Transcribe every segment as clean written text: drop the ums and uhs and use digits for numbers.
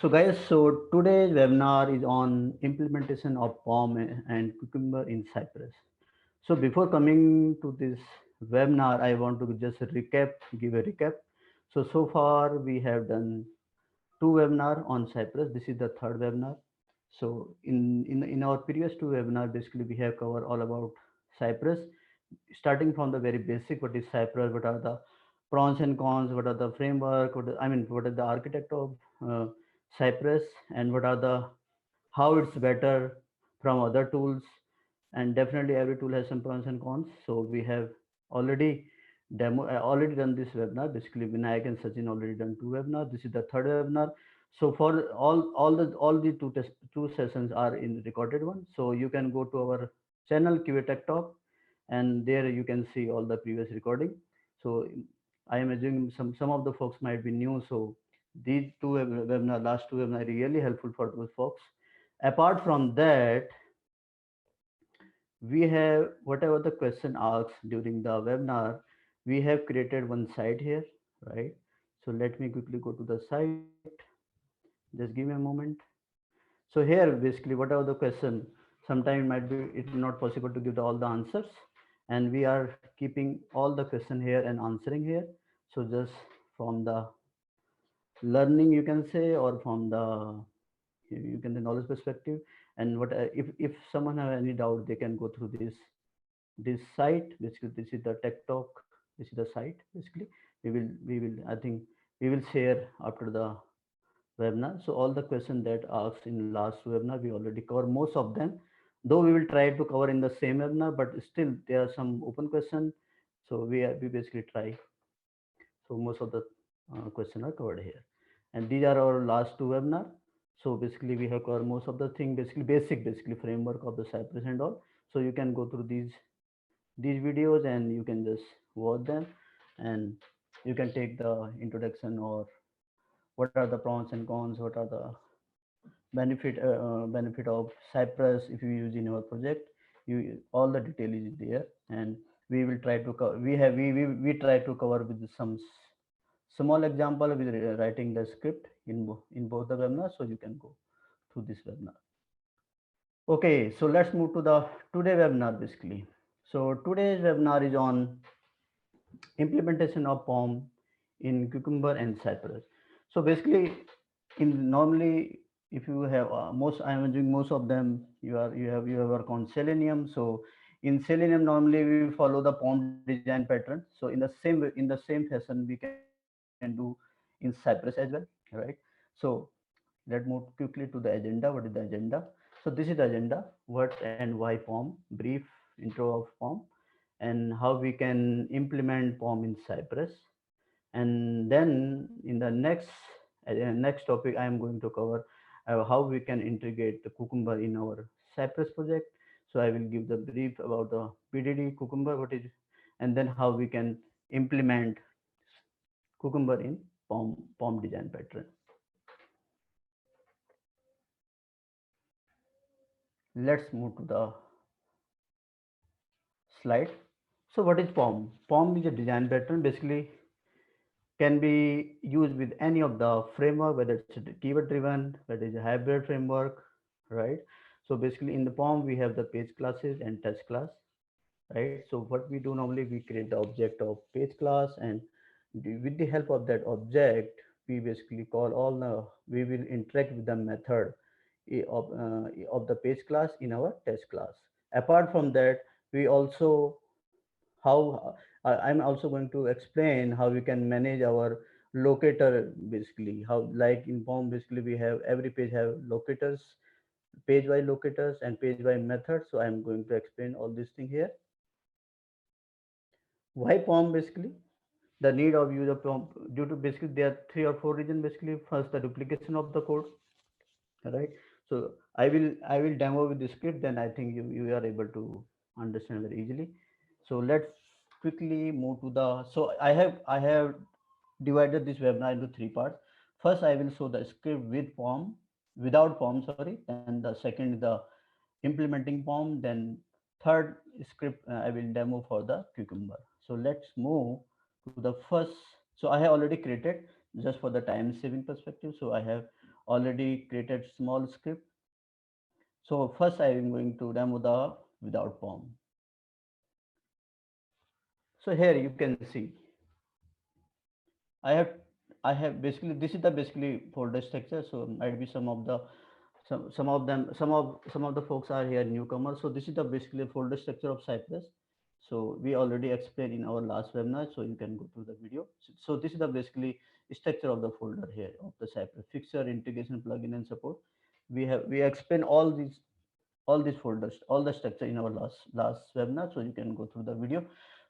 So guys, so today's webinar is on implementation of POM and Cucumber in Cypress. So before coming to this webinar, I want to just give a recap. So far we have done two webinar on Cypress. This is the third webinar. So in our previous two webinar, basically we have covered all about Cypress, starting from the very basic, what is Cypress, what are the pros and cons, what are the framework, what is the architect of uh, Cypress, and what are the how it's better from other tools. And definitely every tool has some pros and cons. So we have already already done this webinar. Basically Vinayak and Sachin already done two webinars. This is the third webinar. So for all the two sessions are in recorded one, so you can go to our channel QA Tech Talk, and there you can see all the previous recording. So I am assuming some of the folks might be new, so these webinar, last two webinar, are really helpful for those folks. Apart from that, we have whatever the question asked during the webinar, we have created one site here, right? So let me quickly go to the site. Just give me a moment. So here, basically, whatever the question, sometimes it will not possible to give all the answers, and we are keeping all the question here and answering here. So just from the learning, you can say, or from the you can the knowledge perspective, and what if someone have any doubt, they can go through this site. Basically, this is the Tech Talk. This is the site. Basically, we will I think we will share after the webinar. So all the questions that asked in last webinar, we already cover most of them. Though we will try to cover in the same webinar, but still there are some open questions. So we basically try. So most of the questions are covered here, and these are our last two webinar. So basically we have covered most of the thing. Basically framework of the Cypress and all. So you can go through these videos and you can just watch them, and you can take the introduction, or what are the pros and cons, what are the benefit of Cypress if you use in your project. You all the detail is there, and we will try to cover. We try to cover with some small example with writing the script in both the webinars, so you can go through this webinar. Okay, so let's move to the today webinar basically. So today's webinar is on implementation of POM in Cucumber and Cypress. So basically, in normally, if you have most, I am doing most of them. You have work on Selenium. So in Selenium, normally we follow the POM design pattern. So in the same fashion, we can do in Cypress as well, right? So let's move quickly to the agenda. What is the agenda? So this is the agenda: what and why POM, brief intro of POM, and how we can implement POM in Cypress. And then in the next topic, I am going to cover how we can integrate the Cucumber in our Cypress project. So I will give the brief about the PDD Cucumber, what is, and then how we can implement Cucumber in POM design pattern. Let's move to the slide. So what is POM? POM is a design pattern. Basically, can be used with any of the framework, whether it's a keyword driven, whether it's a hybrid framework, right? So basically in the POM, we have the page classes and test class, right? So what we do normally, we create the object of page class, and with the help of that object, we basically call we will interact with the method of the page class in our test class. Apart from that, we also how I'm also going to explain how we can manage our locator. Basically, how, like in POM, basically we have every page have locators, page by locators and page by methods. So I'm going to explain all these things here. Why POM? Basically, the need of use of POM, due to basically there are three or four reasons. Basically, first, the duplication of the code, right? So I will demo with the script, then I think you are able to understand very easily. So let's quickly move to the, so I have divided this webinar into three parts. First, I will show the script with POM, without POM, sorry. Then the second, the implementing POM. Then third script, I will demo for the Cucumber. So let's move to the first. So I have already created, just for the time saving perspective. So I have already created small script. So first I am going to demo the without POM. So here you can see I have I have basically, this is the basically folder structure. So might be some of the some of them some of the folks are here newcomers. So this is the basically folder structure of Cypress. So we already explained in our last webinar, so you can go through the video. So this is the basically structure of the folder here of the Cypress: fixture, integration, plugin, and support. We explained all these folders, all the structure in our last webinar, so you can go through the video.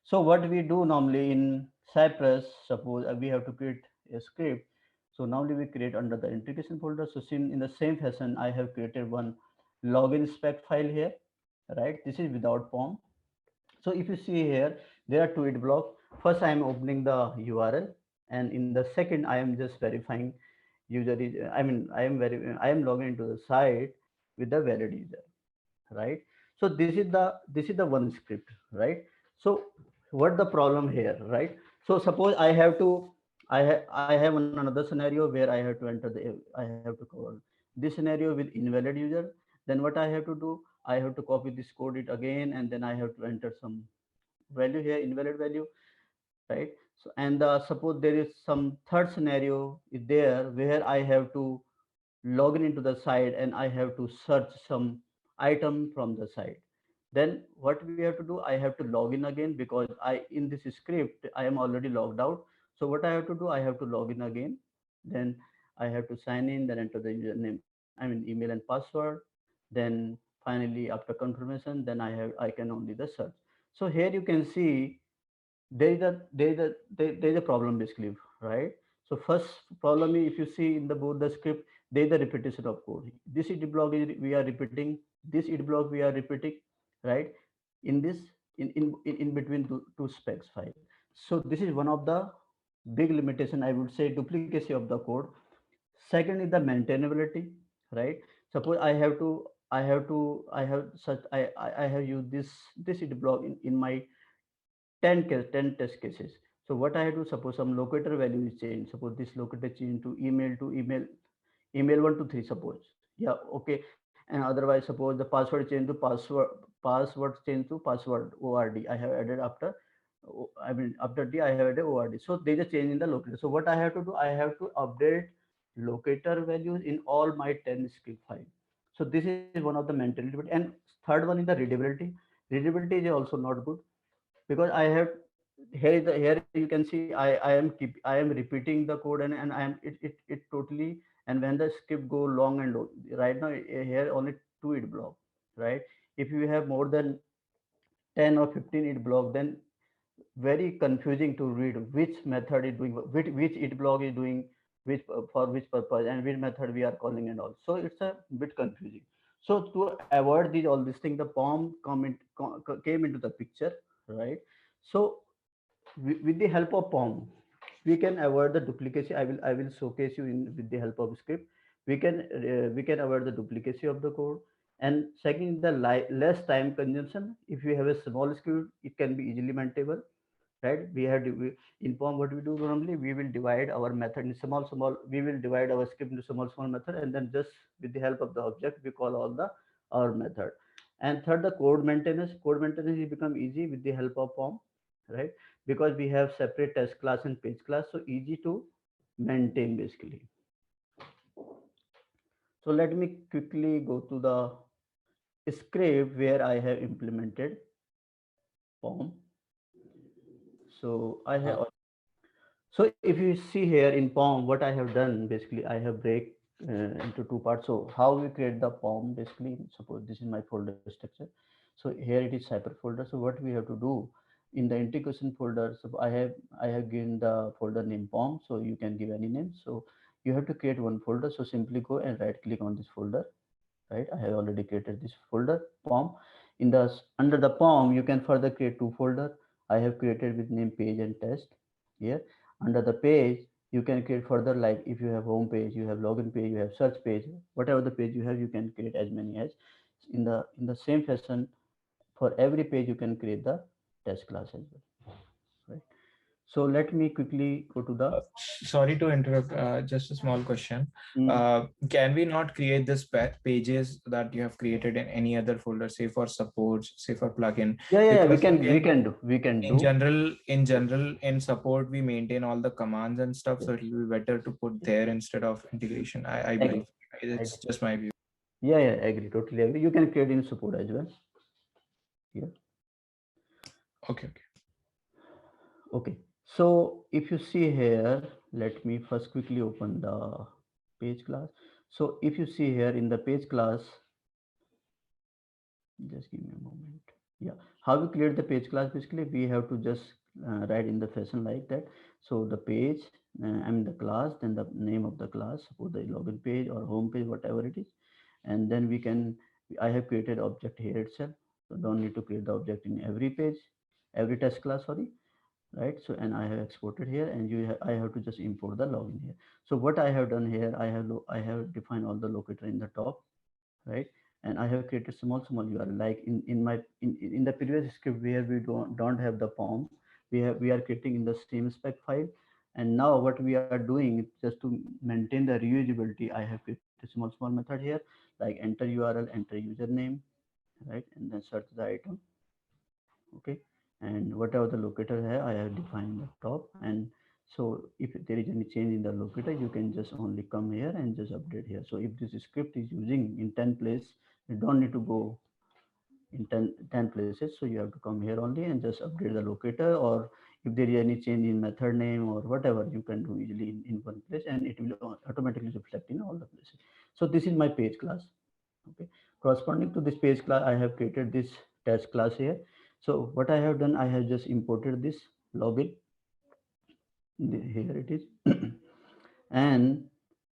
So what we do normally in Cypress, suppose we have to create a script. So normally we create under the integration folder. So in the same fashion, I have created one login spec file here, right? This is without POM. So if you see here, there are two it block. First, I am opening the URL, and in the second, I am just verifying user is. I mean, I am logging into the site with the valid user, right? So this is the one script, right? So what the problem here, right? So suppose I have to I have another scenario where I have to enter the I have to cover this scenario with invalid user. Then what I have to do, I have to copy this code it again, and then I have to enter some value here, invalid value, right? So and suppose there is some third scenario is there where I have to log in into the site and I have to search some item from the site. Then what we have to do, I have to log in again, because I in this script I am already logged out. So what I have to do, I have to log in again. Then I have to sign in, then enter the username, I mean email and password. Then finally after confirmation, then I can only the search. So here you can see there is a problem basically, right? So first problem is, if you see in the both the script, there is a repetition of code. This it block is we are repeating, this it block we are repeating, right? In this in between two specs file. So this is one of the big limitation, I would say, duplicacy of the code. Second is the maintainability, right? Suppose I have such I have used this it block in my 10 test cases. So what I have to, suppose some locator value is changed. Suppose this locator changed to email 123, suppose. Yeah, okay. And otherwise, suppose the password changed to password changed to password ORD. I have added after I mean after D I have added ORD. So there is a change in the locator. So what I have to do, I have to update locator values in all my 10 script files. So this is one of the mentality. And third one is the readability. Readability is also not good, because I have here you can see I am repeating the code, and I am it totally. And when the script go long and long, right now here only two it block, right? If you have more than 10 or 15 it block, then very confusing to read which method is doing which it block is doing which for which purpose, and which method we are calling and all. So it's a bit confusing. So to avoid these all these things, the POM came into the picture, right? So with the help of POM, we can avoid the duplicacy. I will showcase you in with the help of script. We can avoid the duplicacy of the code. And second, the less time consumption. If you have a small script, it can be easily maintainable, right? In POM, what we do normally, we will divide our method in small. We will divide our script into small method, and then just with the help of the object, we call all the our method. And third, the code maintenance. Code maintenance will become easy with the help of POM, right? Because we have separate test class and page class, so easy to maintain basically. So let me quickly go to the script where I have implemented POM. So I have So if you see here in POM, what I have done, basically I have break into two parts. So how we create the POM, basically, suppose this is my folder structure. So here it is Cypress folder. So what we have to do in the integration folder, so I have given the folder name POM, so you can give any name. So you have to create one folder. So simply go and right click on this folder, right? I have already created this folder POM. In the under the POM, you can further create two folder. I have created with name page and test here. Under the page, you can create further, like if you have home page, you have login page, you have search page, whatever the page you have, you can create as many as. In the same fashion, for every page you can create the test class as well, right? So let me quickly go to the. Sorry to interrupt. Just a small question. Mm, Can we not create this pages that you have created in any other folder, say for support, say for plugin? yeah, yeah, yeah, Because we can do, we can in do. general, in support, we maintain all the commands and stuff, Yes, so it will be better to put yes, there instead of integration. I agree, believe it's agree. just my view. Yeah, yeah, agree, totally agree. You can create in support as well. Yeah. Okay, okay. Okay. So if you see here, let me first quickly open the page class. So if you see here in the page class, just give me a moment. Yeah, how we create the page class? Basically, we have to just write in the fashion like that. So the page, I mean the class, then the name of the class, suppose the login page or home page, whatever it is, and then we can. I have created object here itself, so don't need to create the object in every page, every test class. Sorry, right? So and I have exported here, and I have to just import the login here. So what I have done here, I have defined all the locator in the top, right? And I have created small URL like in my in the previous script where we don't have the form, we are creating in the same spec file. And now what we are doing just to maintain the reusability, I have created a small method here, like enter URL, enter username, right? And then search the item. Okay, and whatever the locator here I have defined the top. And so if there is any change in the locator, you can just only come here and just update here. So if this script is using in 10 place, you don't need to go in 10 places, so you have to come here only and just update the locator. Or if there is any change in method name or whatever, you can do easily in one place, and it will automatically reflect in all the places. So this is my page class. Okay, corresponding to this page class, I have created this test class here. So what I have done, I have just imported this login. Here it is. And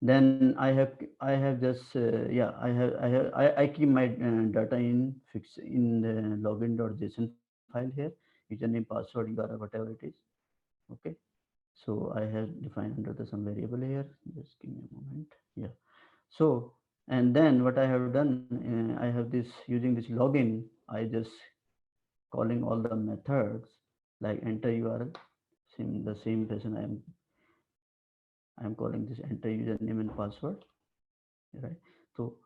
then I have just yeah, I keep my data in fix in the login.json file here, username, password, URL, whatever it is. Okay, so I have defined under the some variable here. Just give me a moment. Yeah. So, and then what I have done, I have this using this login, I just calling all the methods like enter URL, the same fashion I am calling this enter username and password, right? So,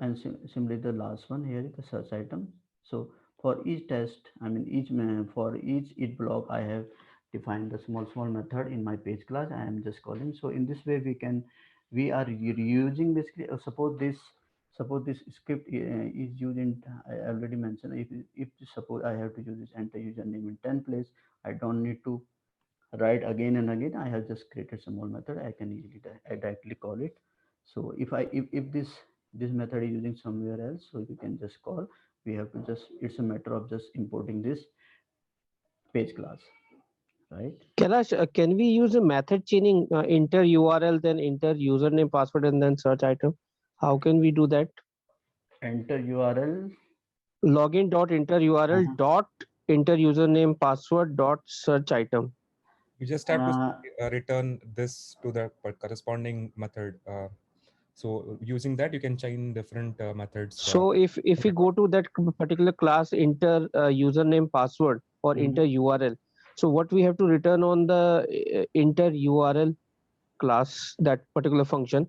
and similarly the last one here is the search item. So for each test, I mean for each block, I have defined the small method in my page class. I am just calling. So in this way, we are reusing basically. Suppose this script is used in. I already mentioned, if suppose I have to use this enter username in 10 place, I don't need to write again and again. I have just created small method. I can easily directly call it. So if this method is using somewhere else, so you can just call. We have to just, it's a matter of just importing this page class, right? Kailash, can we use a method chaining, enter URL, then enter username, password, and then search item? How can we do that? Enter URL. Login dot enter URL Uh-huh. dot enter username, password dot search item. You just have to uh, return this to the corresponding method. So using that, you can chain different methods. So if we go to that particular class, enter username, password, or mhm. enter URL. So what we have to return on the enter URL class, that particular function,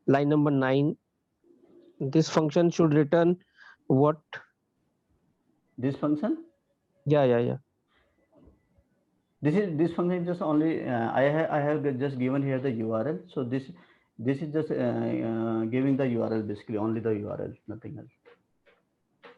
line number 9. This function should return what? This function, Yeah, yeah, yeah. this function is just only I have just given here the URL. So this is just giving the URL, basically only the URL, nothing else.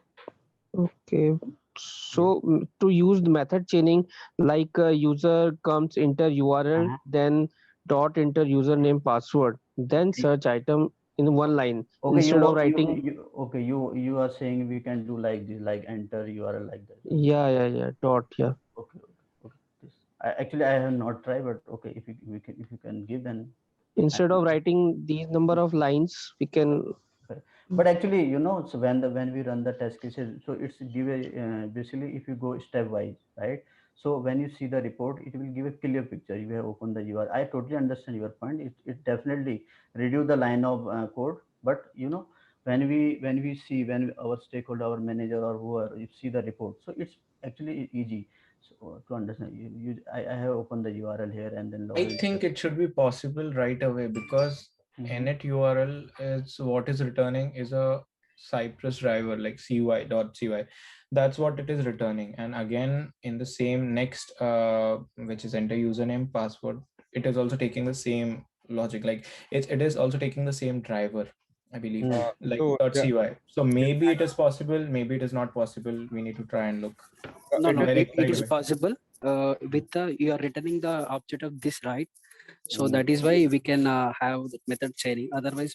Okay. Yeah. So to use the method chaining, like user comes enter URL, Uh-huh. then dot enter username, password, then search item in one line Okay, instead of writing. okay, you are saying we can do like this, like enter URL like that. Yeah, yeah, yeah. Dot. Yeah. Okay, okay. This actually I have not tried, but okay, if you can give, then I Instead can of try. writing these number of lines, we can. Correct. But actually, so when we run the test cases, so it's give a basically if you go stepwise, right? So when you see the report, it will give a clear picture. You have opened the URL. I totally understand your point. It definitely reduce the line of code. But when our stakeholder, our manager, or whoever, you see the report, so it's actually easy. So to understand, I have opened the URL here and then I login. think it should be possible right away because Mhm. init URL is what is returning is a Cypress driver like cy.cy. That's what it is returning. And again, in the same next, which is enter username, password, it is also taking the same logic. Like it is also taking the same driver, I believe, like So yeah, .cy. So yeah, maybe it is possible, maybe it is not possible. We need to try and look. No, it no, is Right, it right is away. possible. With the you are returning the object of this, right? So Mm. that is why we can have the method chaining. Otherwise,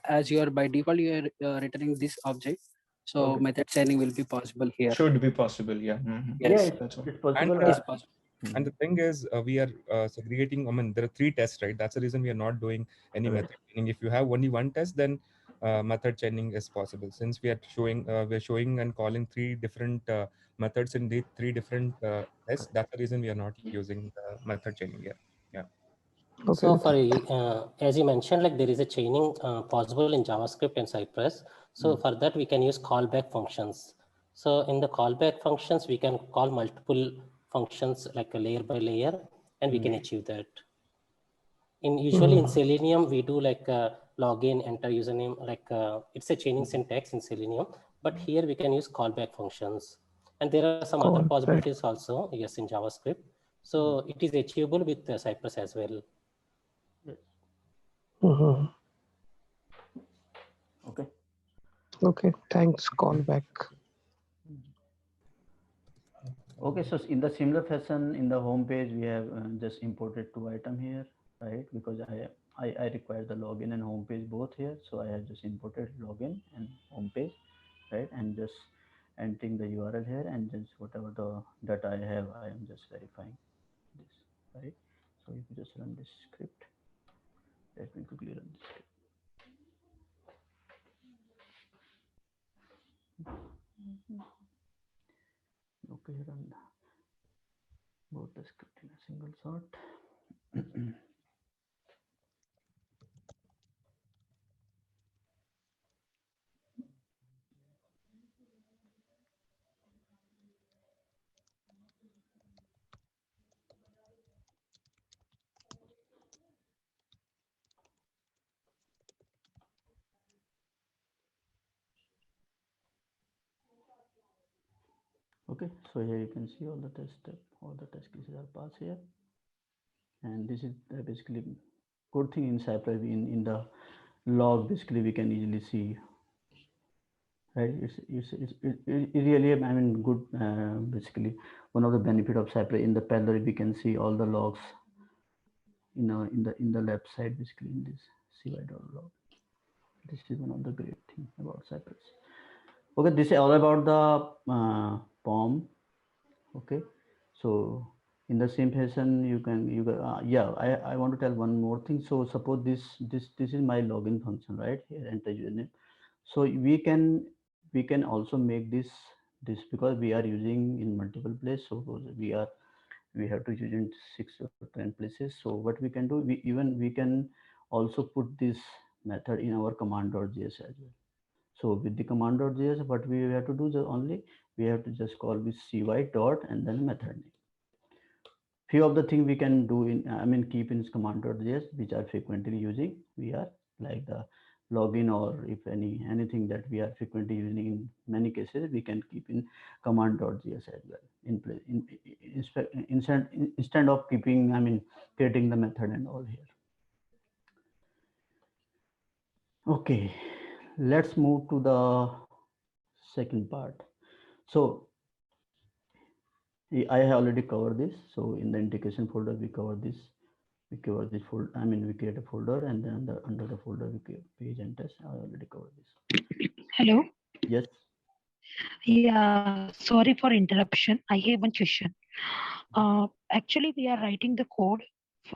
as you are by default, you are returning this object. So Okay. method chaining will be possible here. Should be possible, yeah. Mhm. Yeah, Yes, That's what. it's and possible. it is possible. and the thing is, we are segregating. I mean, there are 3 tests, right? That's the reason we are not doing any Correct. method chaining. If you have only one test, then method chaining is possible. Since we're showing and calling 3 different methods in the 3 different tests. Correct. That's the reason we are not using method chaining. Yeah, yeah. Okay. So for as you mentioned, like there is a chaining possible in JavaScript and Cypress. So Mm. for that we can use callback functions. So in the callback functions, we can call multiple functions like a layer by layer, and we can achieve that. Usually in Selenium, we do like login, enter username, like it's a chaining syntax in Selenium, but here we can use callback functions. And there are some other Callback. possibilities also, yes, in JavaScript. So it is achievable with Cypress as well. Yes. Mhm. Okay. Okay, thanks. Call back. Okay, so in the similar fashion, in the home page, we have just imported 2 items here, right? Because I require the login and home page both here. So I have just imported login and home page, right? And just entering the URL here and just whatever the data I have, I am just verifying this, right? So if you just run this script, let me quickly run this script. Okay, run both the script in a single shot. Okay, so here you can see all the test step, all the test cases are passed here, and this is basically good thing in Cypress. In the log, basically we can easily see, right? It's really, I mean, good. Basically, one of the benefit of Cypress in the Peddler, we can see all the logs, in the left side, basically in this cy.log. This is one of the great thing about Cypress. Okay, this is all about the POM. Okay, so in the same fashion, yeah, I want to tell one more thing. So suppose this is my login function, right? Here, enter username. So we can also make this because we are using in multiple places. So we have to use in 6 or 10 places. So what we can do, we can also put this method in our command.js as well. So with the command.js, what we have to do is only we have to just call with cy dot and then method name. Few of the things we can do in, I mean, keep in command.js, which are frequently using. We are like the login, or if anything that we are frequently using in many cases, we can keep in command.js as well in place instead of keeping, I mean, creating the method and all here. Okay, let's move to the second part. So I have already covered this. So in the integration folder, we cover this. We cover this folder. I mean, we create a folder, and then under the folder, we create page and test. I already covered this. Hello. Yes. Yeah, sorry for interruption. I have one question. Actually, we are writing the code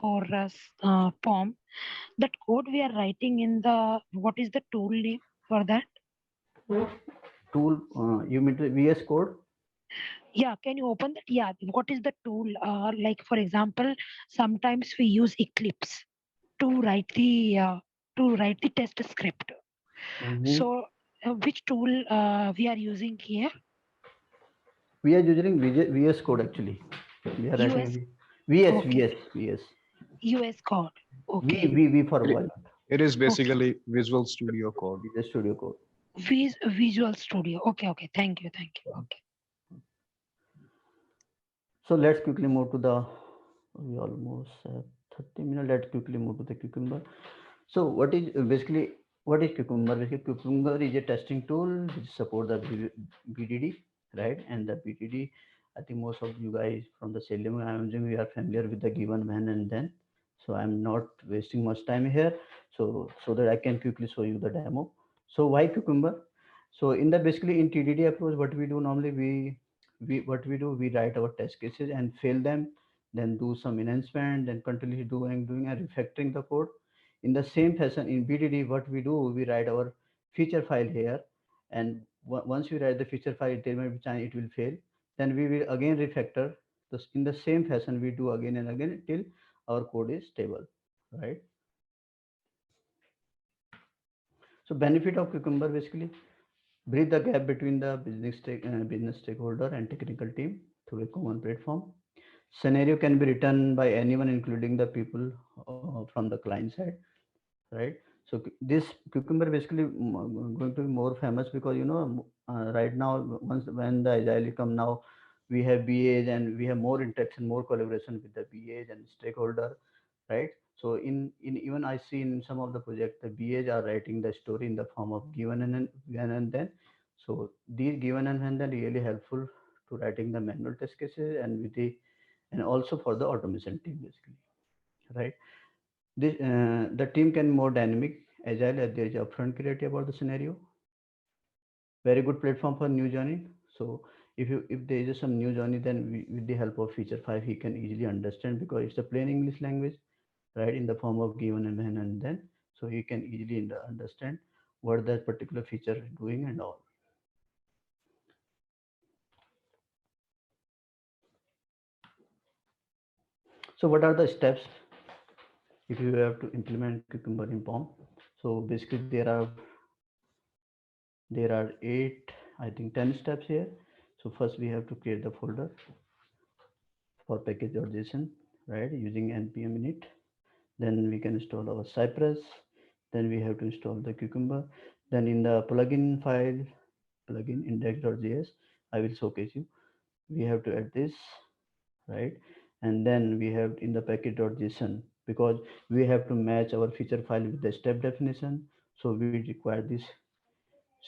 for POM. That code we are writing in the, what is the tool name for that? Tool, you mean the VS Code? Yeah, can you open that? Yeah, what is the tool? Like for example, sometimes we use Eclipse to write the test script. Mhm. So which tool we are using here? We are using VS Code actually. We are writing US. VS, Okay. VS. US code. Okay. V for It, Violet. it is Okay. basically Visual Studio Code. Visual Studio Code. Visual Studio. Okay. Okay. Thank you. Thank you. Okay. So let's quickly move to the, we almost have 30 minutes. Let's quickly move to the Cucumber. So what is Cucumber? Basically, Cucumber is a testing tool which support the BDD, right? And the BDD, I think most of you guys from the Selenium I'm using, we are familiar with the given, when, and then. So I'm not wasting much time here. So that I can quickly show you the demo. So why Cucumber? So in the basically in TDD approach, what we do normally, we write our test cases and fail them, then do some enhancement, then continuously doing and refactoring the code. In the same fashion in BDD, what we do, we write our feature file here, and once we write the feature file, there may be time it will fail. Then we will again refactor. Thus, in the same fashion, we do again and again till our code is stable, right? So benefit of Cucumber, basically bridge the gap between the business stakeholder and technical team through a common platform. Scenario can be written by anyone, including the people from the client side, right? So this Cucumber basically going to be more famous because right now, when the Agile come now, we have BAs and we have more interaction, more collaboration with the BAs and stakeholder, right? So in even I see in some of the projects, the BAs are writing the story in the form of given and then. So these given and then really helpful to writing the manual test cases and and also for the automation team, basically, right? The team can more dynamic, agile, as there is upfront clarity about the scenario. Very good platform for new journey. So if there is some new journey, then with the help of feature 5, he can easily understand, because it's a plain English language, right, in the form of given and when and then. So he can easily understand what that particular feature is doing and all. So what are the steps if you have to implement Cucumber in POM? So basically there are 8, I think 10 steps here. So first we have to create the folder for package.json, right, using npm init. Then we can install our Cypress. Then we have to install the Cucumber. Then in the plugin file, plugin index.js, I will showcase you. We have to add this, right? And then we have in the package.json, because we have to match our feature file with the step definition. So we require this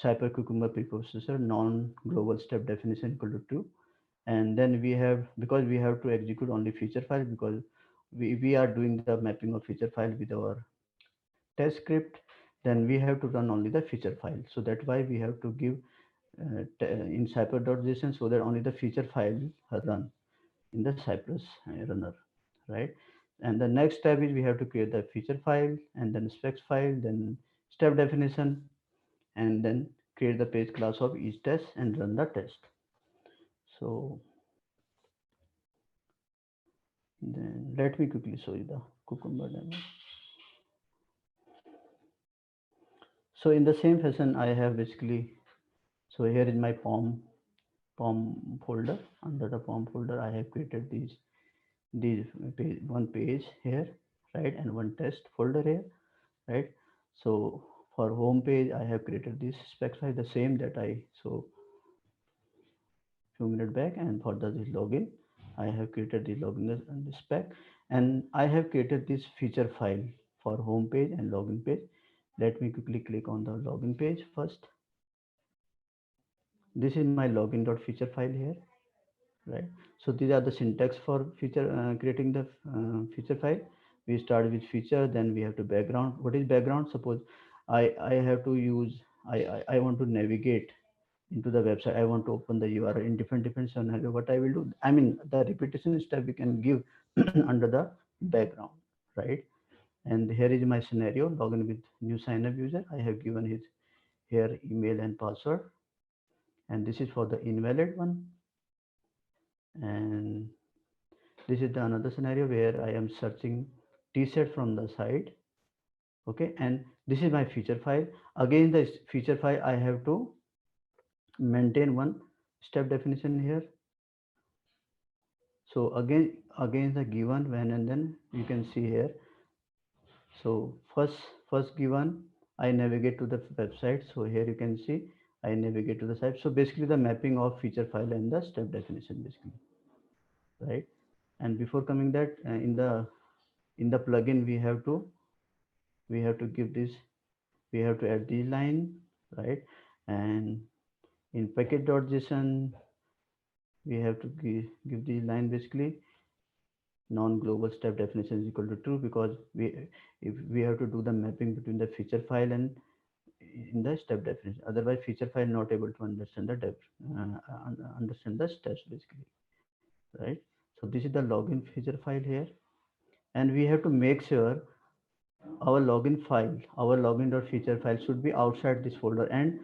Cyper Cucumber preprocessor non-global step definition equal to true. And then we have, because we have to execute only feature file, because we are doing the mapping of feature file with our test script, then we have to run only the feature file. So that's why we have to give in cyper.json, so that only the feature file run in the Cypress runner, right? And the next step is we have to create the feature file, and then specs file, then step definition, and then create the page class of each test and run the test. So then let me quickly show you the Cucumber demo. So in the same fashion, I have basically, so here is my POM folder. Under the POM folder, I have created these one page here, right, and one test folder here, right? So for home page, I have created this spec file, the same that I saw few minutes back, and for this login, I have created the login and the spec, and I have created this feature file for home page and login page. Let me quickly click on the login page first. This is my login.feature file here, right? So these are the syntax for feature creating the feature file. We start with feature, then we have to background. What is background? Suppose I have to use, I want to navigate into the website. I want to open the URL in different scenario. What I will do, I mean, the repetition step we can give under the background, right? And here is my scenario, login with new sign up user. I have given his here email and password, and this is for the invalid one. And this is the another scenario where I am searching t-shirt from the site. Okay, and this is my feature file. Again, the feature file, I have to maintain one step definition here, So again the given, when, and then you can see here. So first given, I navigate to the website. So here you can see I navigate to the site. So basically the mapping of feature file and the step definition basically, right? And before coming that, in the plugin we have to give this, we have to add the line, right? And in package.json we have to give the line basically non-global step definition is equal to true, because if we have to do the mapping between the feature file and in the step definition, otherwise feature file not able to understand the understand the steps basically, right? So this is the login feature file here, and we have to make sure our login file, our login.feature file should be outside this folder and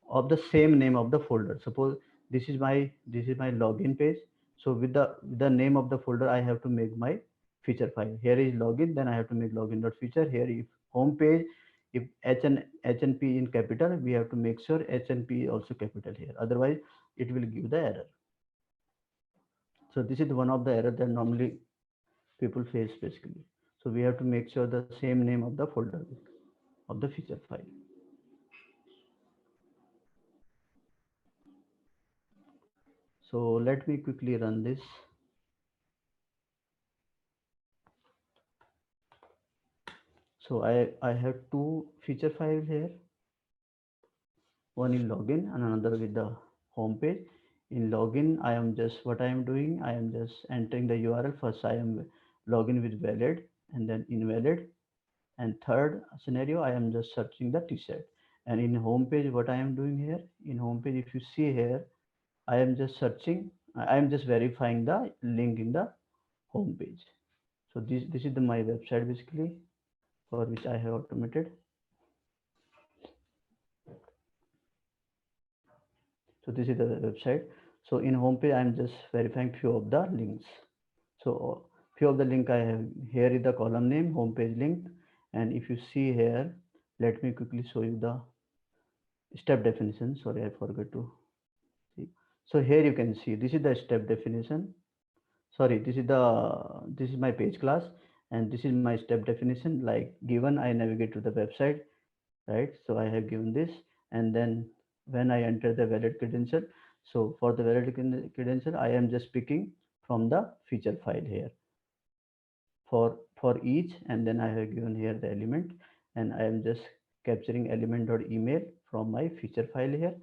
of the same name of the folder. Suppose this is my login page. So with the name of the folder, I have to make my feature file. Here is login, then I have to make login.feature. Here if home page, if HNP in capital, we have to make sure HNP also capital here. Otherwise, it will give the error. So this is one of the error that normally people face basically. So we have to make sure the same name of the folder of the feature file. So let me quickly run this. So I have two feature files here. One in login and another with the home page. In login, I am just what I am doing. I am just entering the URL. First, I am login with valid and then invalid. And third scenario, I am just searching the t-shirt. And in home page, what I am doing here, in home page, if you see here, I am just searching, I am just verifying the link in the home page. So this is my website basically, for which I have automated. So this is the website. So in home page, I'm just verifying few of the links. So few of the link I have here is the column name, home page link. And if you see here, let me quickly show you the step definition. Sorry, I forgot to see. So here you can see this is the step definition. Sorry, this is my page class, and this is my step definition. Like given, I navigate to the website, right? So I have given this, and then when I enter the valid credential, so for the valid credential, I am just picking from the feature file here for each, and then I have given here the element, and I am just capturing element.email from my feature file here.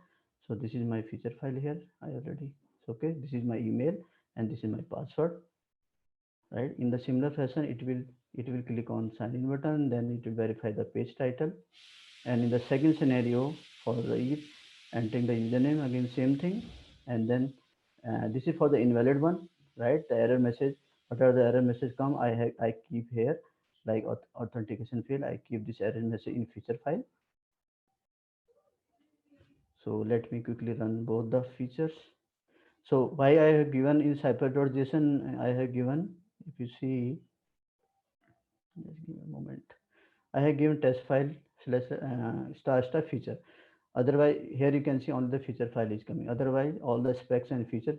So this is my feature file here. I already, okay, this is my email and this is my password, right? In the similar fashion, it will click on sign in button, then it will verify the page title. And in the second scenario, for the if entering the username, again same thing. And then this is for the invalid one, right? The error message, whatever the error message come, I keep here, like authentication field, I keep this error message in feature file. So let me quickly run both the features. So why I have given in cypher.json, I have given, if you see, just give me a moment, I have given test file / star feature. Otherwise, here you can see only the feature file is coming. Otherwise, all the specs and feature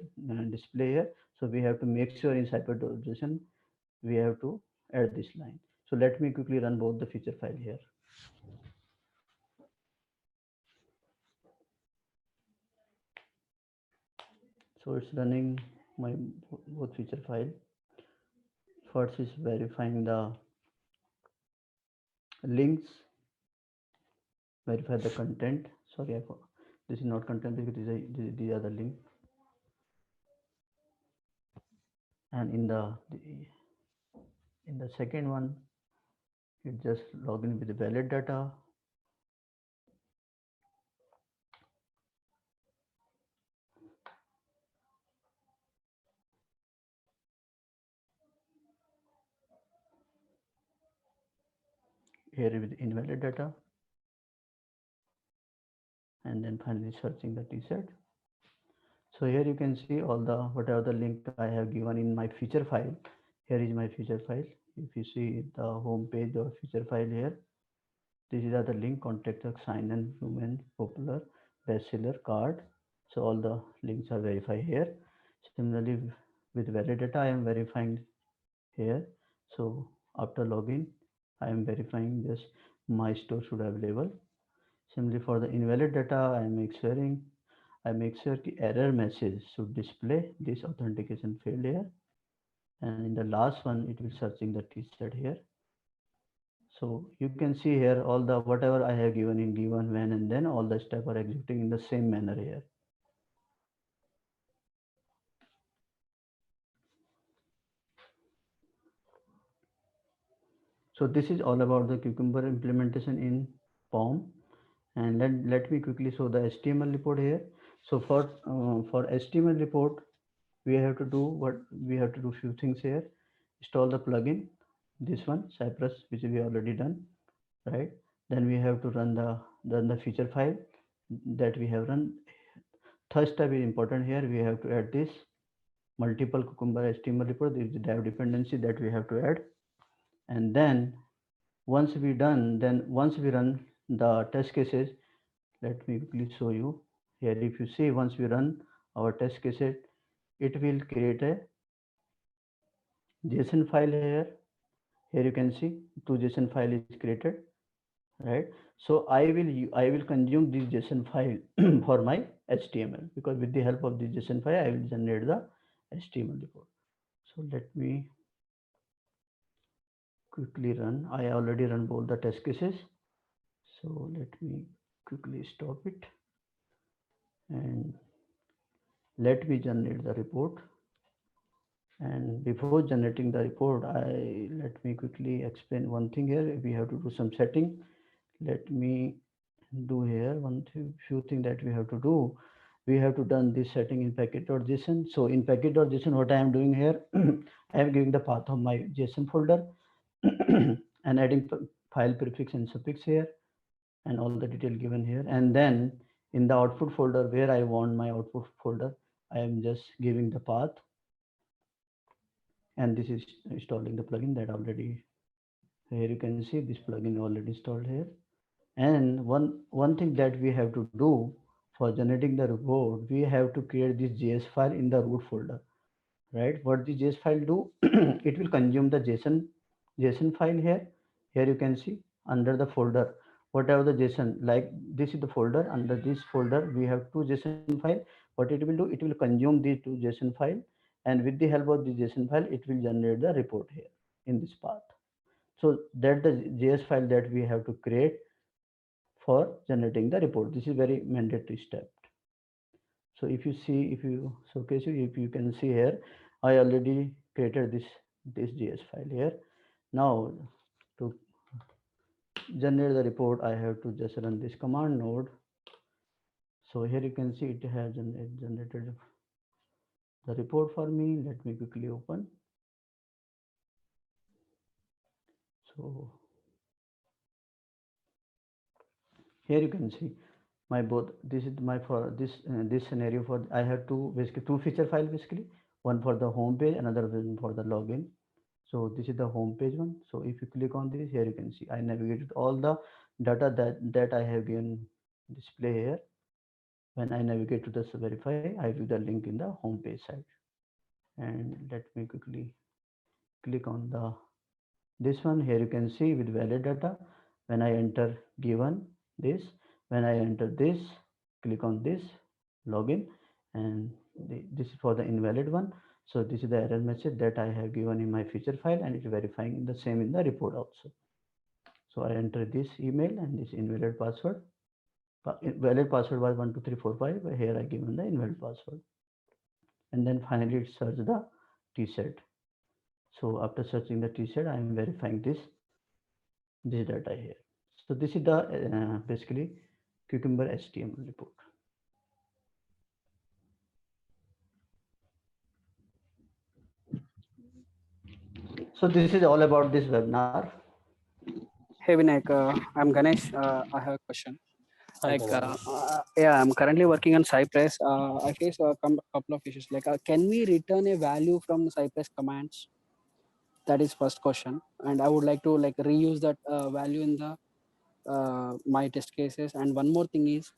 display here. So we have to make sure in cypher.json we have to add this line. So let me quickly run both the feature file here. So it's running my both feature file. First is verifying the links, verify the content. Sorry, this is not content because these are the link. And in the second one, it just log in with the valid data. Here with invalid data, and then finally searching the t-shirt. So here you can see all the whatever the link I have given in my feature file. Here is my feature file. If you see the home page or feature file here, this is the link, contact us, sign and human, popular, bestseller, card. So all the links are verified here. Similarly, with valid data, I am verifying here. So after login, I am verifying this my store should available. Similarly for the invalid data, I make sure the error message should display this authentication failed here. And in the last one, it will searching the t-shirt here. So you can see here all the whatever I have given in given, when, and then all the steps are executing in the same manner here. So this is all about the Cucumber implementation in POM. And let me quickly show the HTML report here. So for HTML report, we have to do few things here. Install the plugin, this one Cypress, which we already done, right? Then we have to run the feature file that we have run. Third step is important here. We have to add this multiple Cucumber HTML report. This is the div dependency that we have to add. And then once we run the test cases, let me quickly show you here. If you see, once we run our test cases, it will create a JSON file here. Here you can see 2 JSON file is created, right? So I will consume this JSON file for my HTML, because with the help of this JSON file, I will generate the HTML report. So let me quickly run. I already run both the test cases. So let me quickly stop it and let me generate the report. And before generating the report, let me quickly explain one thing here. We have to do some setting. Let me do here few things that we have to do. We have to done this setting in package.json. So in package.json, what I am doing here, I am giving the path of my JSON folder and adding file prefix and suffix here, and all the detail given here. And then in the output folder where I want my output folder, I am just giving the path, and this is installing the plugin that already, here you can see this plugin already installed here. And one thing that we have to do for generating the report, we have to create this JS file in the root folder, right? What the JS file do, it will consume the JSON file here. Here you can see under the folder, whatever the JSON, like this is the folder. Under this folder, we have 2 JSON file. What it will do, it will consume these 2 JSON file, and with the help of the JSON file, it will generate the report here in this path. So that the JS file that we have to create for generating the report. This is very mandatory step. So if you see, if you can see here, I already created this JS file here. Now to generate the report, I have to just run this command node. So here you can see it has generated the report for me. Let me quickly open. So here you can see my both. This is my for this scenario for I have two feature file basically. One for the home page, another one for the login. So this is the home page one. So if you click on this, here you can see I navigated all the data that I have given display here. When I navigate to the verify, I view the link in the home page side. And let me quickly click on this one. Here you can see with valid data, when I enter given this, when I enter this, click on this login, and this is for the invalid one. So this is the error message that I have given in my feature file, and it's verifying the same in the report also. So I enter this email and this invalid password. Valid password was 12345, but here I given the invalid password. And then finally it search the t-shirt. So after searching the t-shirt, I am verifying this data here. So this is the basically Cucumber HTML report. So this is all about this webinar. Hey Vinayak, I'm Ganesh. I have a question. Hi, Like, Ganesh. yeah, I'm currently working on Cypress. I face a couple of issues. Like, can we return a value from the Cypress commands? That is first question, and I would like to like reuse that value in the my test cases. And one more thing is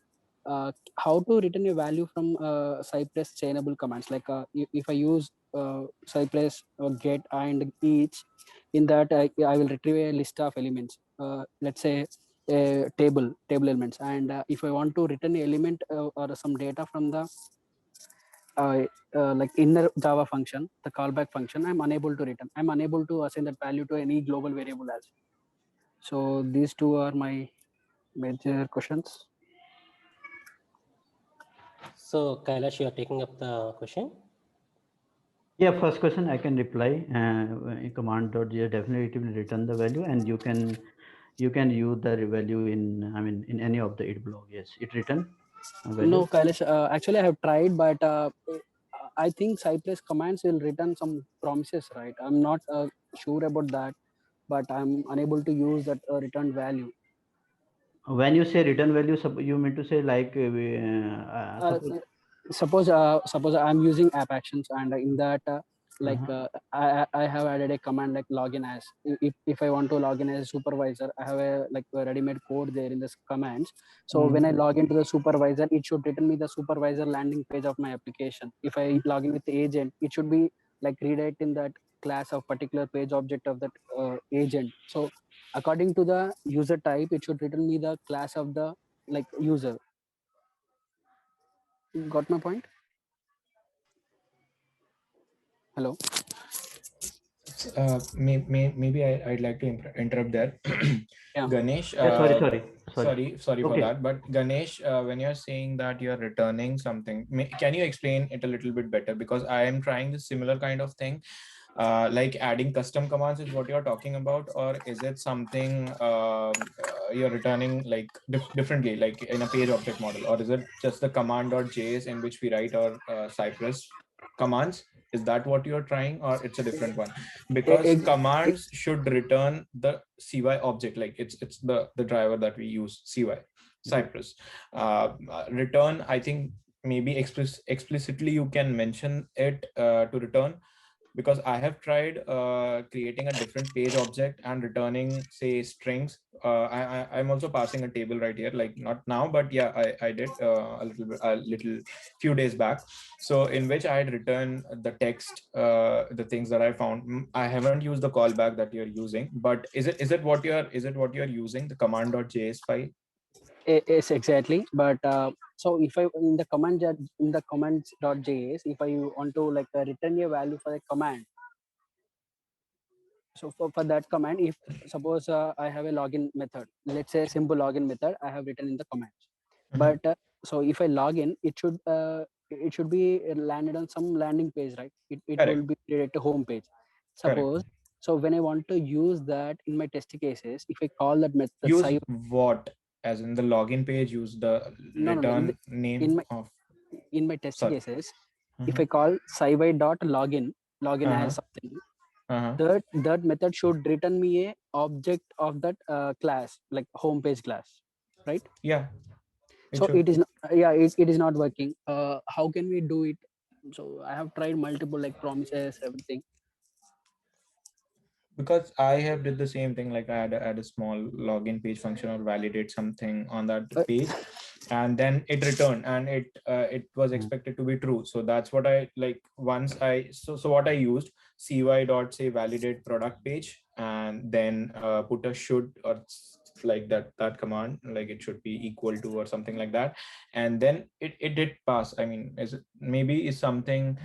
how to return a value from Cypress chainable commands. Like if I use Cypress get and each. In that, I will retrieve a list of elements. Let's say a table elements, and if I want to return an element or some data from the like inner Java function, the callback function, I'm unable to return. I'm unable to assign that value to any global variable as. So these two are my major questions. So Kailash, you are taking up the question. Yeah, first question I can reply. Command.js definitely return the value, and you can use the value in, I mean, in any of the it blog. Yes, it return a value. No, Kailash, actually I have tried, but I think Cypress commands will return some promises, right? I'm not sure about that, but I'm unable to use that return value. When you say return value, you mean to say like suppose Suppose I'm using app actions, and in that I have added a command like login as. If I want to log in as a supervisor, I have a like a ready-made code there in this commands. So when I log into the supervisor, it should return me the supervisor landing page of my application. If I log in with the agent, it should be like redirecting that class of particular page object of that agent. So according to the user type, it should return me the class of the like user. Got my point? Hello. Maybe I'd like to interrupt there. Yeah. Ganesh, sorry sorry for Okay. that. But Ganesh, when you're saying that you're returning something, can you explain it a little bit better? Because I am trying this similar kind of thing, like adding custom commands is what you're talking about, or is it something you're returning like differently, like in a page object model, or is it just the command.js in which we write our Cypress commands? Is that what you're trying, or it's a different one? Because commands should return the CY object, like it's the driver that we use, CY, Cypress. Return, I think maybe explicitly you can mention it to return, because I have tried creating a different page object and returning, say, strings. I'm also passing a table right here, like not now, but yeah, I did a little few days back. So in which I had written the text, the things that I found. I haven't used the callback that you're using, but is it what you're using, the command.js file? Yes, exactly. But so if I in the commands.js, if I want to like return a value for a command, so for that command, if suppose I have a login method, let's say a simple login method I have written in the commands. But so if I log in, it should be landed on some landing page, right? It will be directed to home page. Suppose. So when I want to use that in my test cases, if I call that method, use what? As in the login page, use the return name in my test cases, if I call sci-fi.login as something, that method should return me a object of that class, like home page class, right? Yeah. So it is not, it is not working. How can we do it? So I have tried multiple like promises, everything. Because I have did the same thing, like I had a small login page function or validate something on that page, and then it returned, and it was expected to be true. So that's what I like. Once so what I used, cy.say validate product page, and then put a should or like that command, like it should be equal to or something like that, and then it did pass. I mean, is something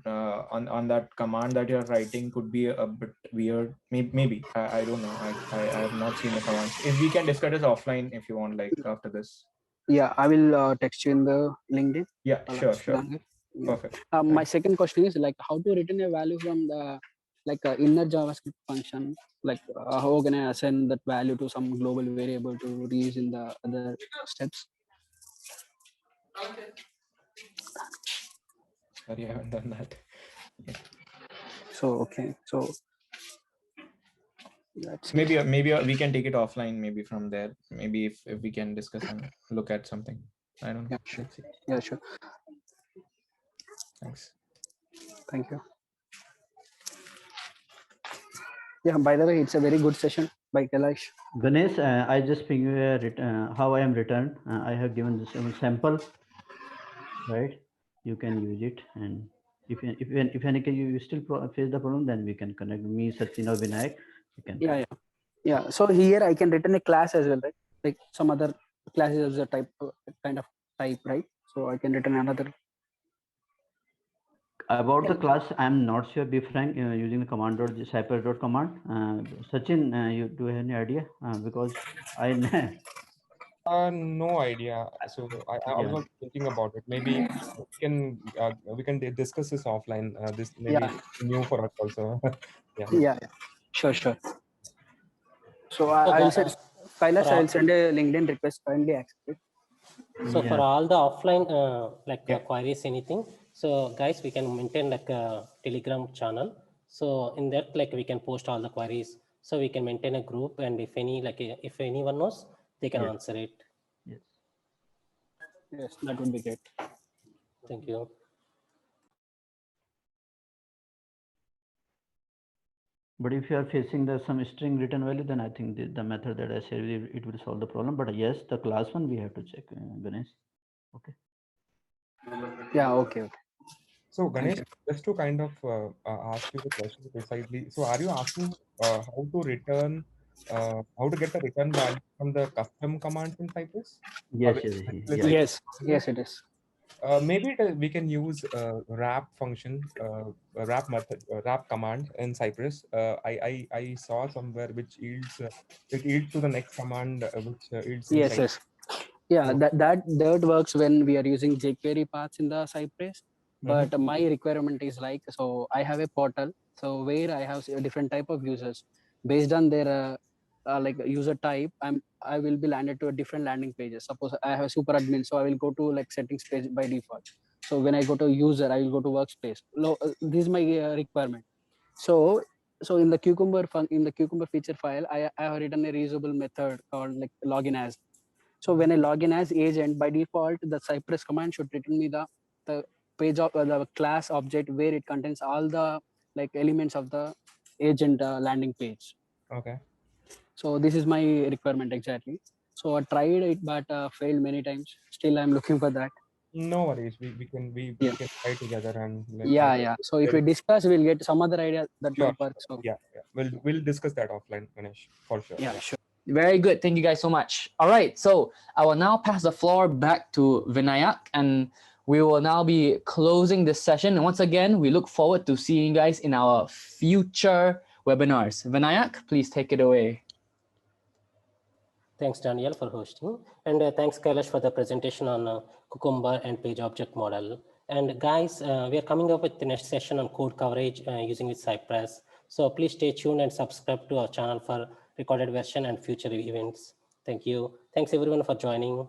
on that command that you're writing could be a bit weird. Maybe I don't know. I have not seen the commands. If we can discuss this offline, if you want, like after this. Yeah, I will text you in the LinkedIn. Yeah, sure. Perfect. My second question is like how to return a value from the like inner JavaScript function. Like how can I assign that value to some global variable to reuse in the other steps? Sorry, I haven't done that. So okay, so that's maybe we can take it offline. Maybe from there. Maybe if we can discuss and look at something. I don't know. Yeah, sure. Yeah, sure. Thanks. Thank you. Yeah, by the way, it's a very good session by Kailash. Ganesh, I just ping you how I am returned. I have given this sample, right? You can use it, and if any case you still face the problem, then we can connect me, Sachin, or Vinayak. We can. Yeah. So here I can return a class as well, right? Like some other classes as a type, kind of type, right? So I can return another. About the class, I'm not sure, be frank, using the command.cypress command. Sachin, you do you have any idea? Because I No idea. So I was also thinking about it. Maybe we can discuss this offline. This maybe new for us also. Yeah. Sure. So So, I'll send Kailash. for all- I'll send a LinkedIn request. Kindly accept it. So for all the offline queries, anything, so guys, we can maintain like a Telegram channel. So in that, like we can post all the queries. So we can maintain a group, and if any if anyone knows, they can answer it. Yes, that would be great. Thank you. But if you are facing some string return value, then I think the method that I said, it will solve the problem. But yes, the class one we have to check, Ganesh. Okay. Yeah. Okay. So Ganesh, just to kind of ask you the question precisely. So are you asking how to return, how to get the return value from the custom commands in Cypress? Yes, Yes, it is. Maybe we can use wrap function, wrap method, wrap command in Cypress. I saw somewhere which yields it yields to the next command, which yields in Cypress. Yes. Yeah, So, that works when we are using jQuery paths in the Cypress. But my requirement is like, so I have a portal, so where I have a different type of users based on their like user type. I will be landed to a different landing pages. Suppose I have a super admin, so I will go to like settings page by default. So when I go to user, I will go to workspace. This is my requirement. So in the Cucumber feature file, I have written a reusable method called like login as. So when I log in as agent, by default, the Cypress command should return me the page of the class object where it contains all the like elements of the agent landing page. okay. So this is my requirement exactly. So I tried it, but failed many times. Still, I'm looking for that. No worries. We can try together and Yeah. So if we discuss, we'll get some other idea that might work. So yeah. We'll discuss that offline, Ganesh, for sure. Yeah, sure. Very good. Thank you guys so much. All right. So I will now pass the floor back to Vinayak, and we will now be closing this session. And once again, we look forward to seeing you guys in our future webinars. Vinayak, please take it away. Thanks, Daniel, for hosting. And thanks, Kailash, for the presentation on Cucumber and page object model. And guys, we are coming up with the next session on code coverage using with Cypress. So please stay tuned and subscribe to our channel for recorded version and future events. Thank you. Thanks everyone for joining.